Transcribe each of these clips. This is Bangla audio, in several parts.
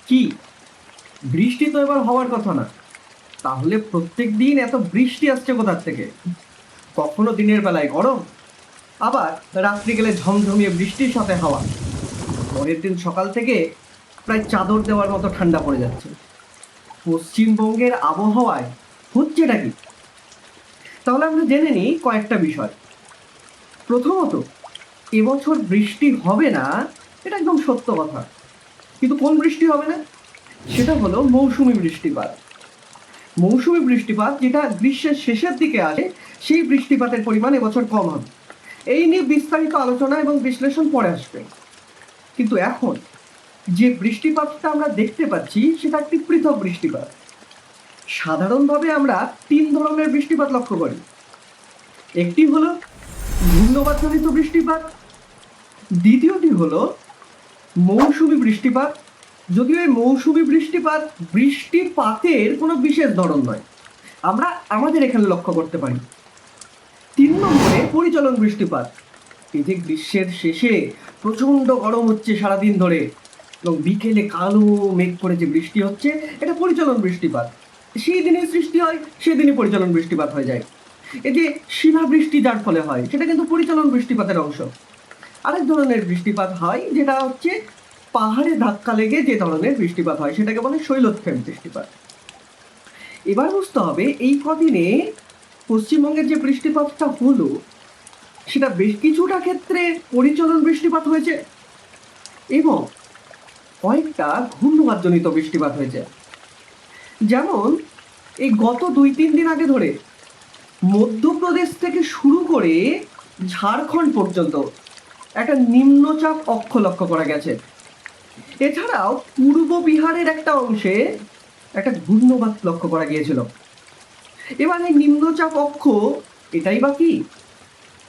কি, বৃষ্টি তো এবার হওয়ার কথা না? তাহলে প্রত্যেক দিন এত বৃষ্টি আসছে কোথার থেকে? কখনো দিনের বেলায় গরম, আবার রাত্রি গেলে ঝমঝমিয়ে বৃষ্টির সাথে হাওয়া। পরের দিন সকাল থেকে প্রায় চাদর দেওয়ার মতো ঠান্ডা পড়ে যাচ্ছে। পশ্চিমবঙ্গের আবহাওয়ায় হচ্ছেটা কি? তাহলে আমরা জেনে নিই কয়েকটা বিষয়। প্রথমত, এবছর বৃষ্টি হবে না, এটা একদম সত্য কথা। কিন্তু কোন বৃষ্টি হবে না? সেটা হলো মৌসুমি বৃষ্টিপাত। মৌসুমি বৃষ্টিপাত যেটা গ্রীষ্মের শেষের দিকে আসে, সেই বৃষ্টিপাতের পরিমাণ এবছর কম হবে। এই নিয়ে বিস্তারিত আলোচনা এবং বিশ্লেষণ পরে আসবে। কিন্তু এখন যে বৃষ্টিপাতটা আমরা দেখতে পাচ্ছি সেটা একটি পৃথক বৃষ্টিপাত। সাধারণভাবে আমরা তিন ধরনের বৃষ্টিপাত লক্ষ্য করি। একটি হলো ঘূর্ণবাতজনিত বৃষ্টিপাত, দ্বিতীয়টি হলো মৌসুমি বৃষ্টিপাত। যদিও এই মৌসুমি বৃষ্টিপাত বৃষ্টিপাতের কোনো বিশেষ ধরন নয়, আমরা আমাদের এখানে লক্ষ্য করতে পারি। 3 নম্বরে পরিচলন বৃষ্টিপাত। এই যে গ্রীষ্মের শেষে প্রচণ্ড গরম হচ্ছে সারাদিন ধরে এবং বিকেলে কালো মেঘ করে যে বৃষ্টি হচ্ছে, এটা পরিচলন বৃষ্টিপাত। সেই দিনই সৃষ্টি হয়, সেদিনই পরিচলন বৃষ্টিপাত হয়ে যায়। এই যে শিলাবৃষ্টি যার ফলে হয়, সেটা কিন্তু পরিচলন বৃষ্টিপাতের অংশ। আরেক ধরনের বৃষ্টিপাত হয় যেটা হচ্ছে পাহাড়ে ধাক্কা লেগে যে ধরনের বৃষ্টিপাত হয়, সেটাকে বলে শৈলক্ষেপ বৃষ্টিপাত। এবার বুঝতে হবে এই কদিনে পশ্চিমবঙ্গের যে বৃষ্টিপাতটা হলো, সেটা বেশ কিছুটা ক্ষেত্রে পরিচলন বৃষ্টিপাত হয়েছে এবং কয়েকটা ঘূর্ণবাতজনিত বৃষ্টিপাত হয়েছে। যেমন এই গত 2-3 দিন আগে ধরে মধ্যপ্রদেশ থেকে শুরু করে ঝাড়খণ্ড পর্যন্ত একটা নিম্নচাপ অক্ষ লক্ষ্য করা গেছে। এছাড়াও পূর্ব বিহারের একটা অংশে একটা ঘূর্ণবাত লক্ষ্য করা গিয়েছিল। এবার এই নিম্নচাপ অক্ষ এটাই বাকি,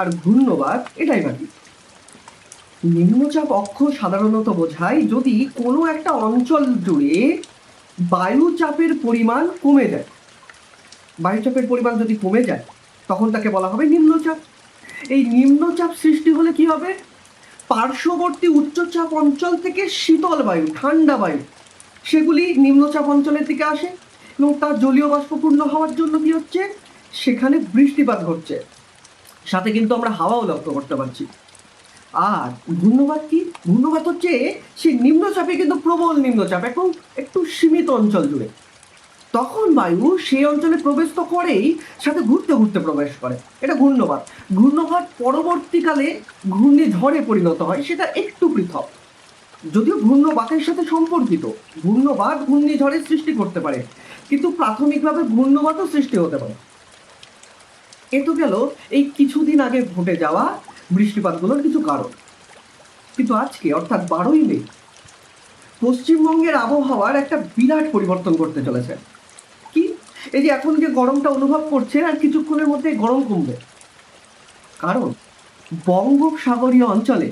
আর ঘূর্ণবাত এটাই বাকি। নিম্নচাপ অক্ষ সাধারণত বোঝায় যদি কোনো একটা অঞ্চল জুড়ে বায়ুচাপের পরিমাণ কমে যায়। বায়ুচাপের পরিমাণ যদি কমে যায় তখন তাকে বলা হবে নিম্নচাপ। এই নিম্নচাপ সৃষ্টি হলে কি হবে? পার্শ্ববর্তী উচ্চচাপ অঞ্চল থেকে শীতল বায়ু, ঠান্ডা বায়ু, সেগুলি নিম্নচাপ অঞ্চলের দিকে আসে এবং তার জলীয় বাষ্পপূর্ণ হওয়ার জন্য কি হচ্ছে? সেখানে বৃষ্টিপাত ঘটছে। সাথে কিন্তু আমরা হাওয়াও লক্ষ্য করতে পারছি। আর ঘূর্ণবাত কি? ঘূর্ণবাত হচ্ছে সেই নিম্নচাপে কিন্তু প্রবল নিম্নচাপ এবং একটু সীমিত অঞ্চল জুড়ে। তখন বায়ু সেই অঞ্চলে প্রবেশ তো করেই, সাথে ঘুরতে ঘুরতে প্রবেশ করে। এটা ঘূর্ণবাত। ঘূর্ণবাত পরবর্তীকালে ঘূর্ণিঝড়ে পরিণত হয়, সেটা একটু পৃথক। যদিও ঘূর্ণবাতের সাথে সম্পর্কিত, ঘূর্ণবাত ঘূর্ণিঝড়ের সৃষ্টি করতে পারে, কিন্তু প্রাথমিকভাবে ঘূর্ণবাতও সৃষ্টি হতে পারে। এ তো গেল এই কিছুদিন আগে ঘটে যাওয়া বৃষ্টিপাতগুলোর কিছু কারণ। কিন্তু আজকে অর্থাৎ 12ই মে পশ্চিমবঙ্গের আবহাওয়ার একটা বিরাট পরিবর্তন করতে চলেছে। কি? এই যে এখন যে গরমটা অনুভব করছে, আর কিছুক্ষণের মধ্যে গরম কমবে। কারণ বঙ্গোপসাগরীয় অঞ্চলে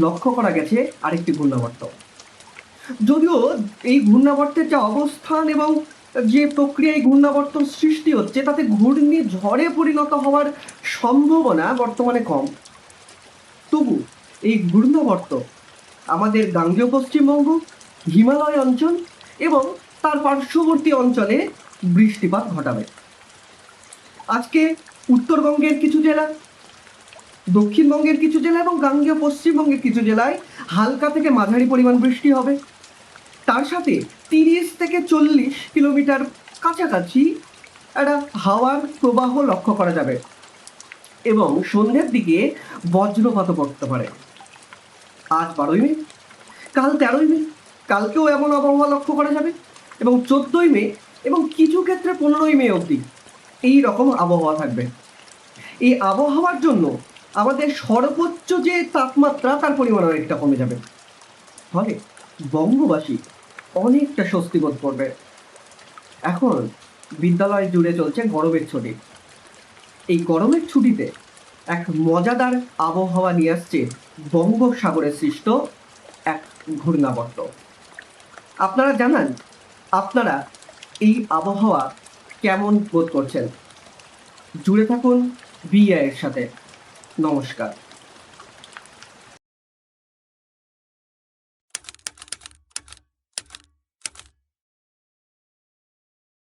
লক্ষ্য করা গেছে আরেকটি ঘূর্ণাবর্ত। যদিও এই ঘূর্ণাবর্তের যে অবস্থান এবং যে প্রক্রিয়ায় ঘূর্ণাবর্ত সৃষ্টি হচ্ছে, তাতে ঘূর্ণিঝড়ে পরিণত হওয়ার সম্ভাবনা বর্তমানে কম, তবু এই ঘূর্ণাবর্ত আমাদের গাঙ্গেয় পশ্চিমবঙ্গ, হিমালয় অঞ্চল এবং তার পার্শ্ববর্তী অঞ্চলে বৃষ্টিপাত ঘটাবে। আজকে উত্তরবঙ্গের কিছু জেলা, দক্ষিণবঙ্গের কিছু জেলা এবং গাঙ্গেয় পশ্চিমবঙ্গের কিছু জেলায় হালকা থেকে মাঝারি পরিমাণ বৃষ্টি হবে। তার সাথে 30 থেকে 40 কিলোমিটার কাছাকাছি একটা হাওয়ার প্রবাহ লক্ষ্য করা যাবে এবং সন্ধ্যের দিকে বজ্রপাতও পড়তে পারে। আজ 12ই মে, কাল 13ই মে, কালকেও এমন আবহাওয়া লক্ষ্য করা যাবে এবং 14ই মে এবং কিছু ক্ষেত্রে 15ই মে অবধি এই রকম আবহাওয়া থাকবে। এই আবহাওয়ার জন্য আমাদের সর্বোচ্চ যে তাপমাত্রা, তার পরিমাণ অনেকটা কমে যাবে। ফলে বঙ্গবাসী অনেকটা স্বস্তি বোধ করবে। এখন বিদ্যালয় জুড়ে চলছে গরমের ছুটি। এই গরমের ছুটিতে এক মজাদার আবহাওয়া নিয়ে আসছে বঙ্গোপসাগরে সৃষ্ট এক ঘূর্ণাবর্ত। আপনারা জানান আপনারা এই আবহাওয়া কেমন বোধ করছেন? জুড়ে থাকুন বিআই এর সাথে। নমস্কার।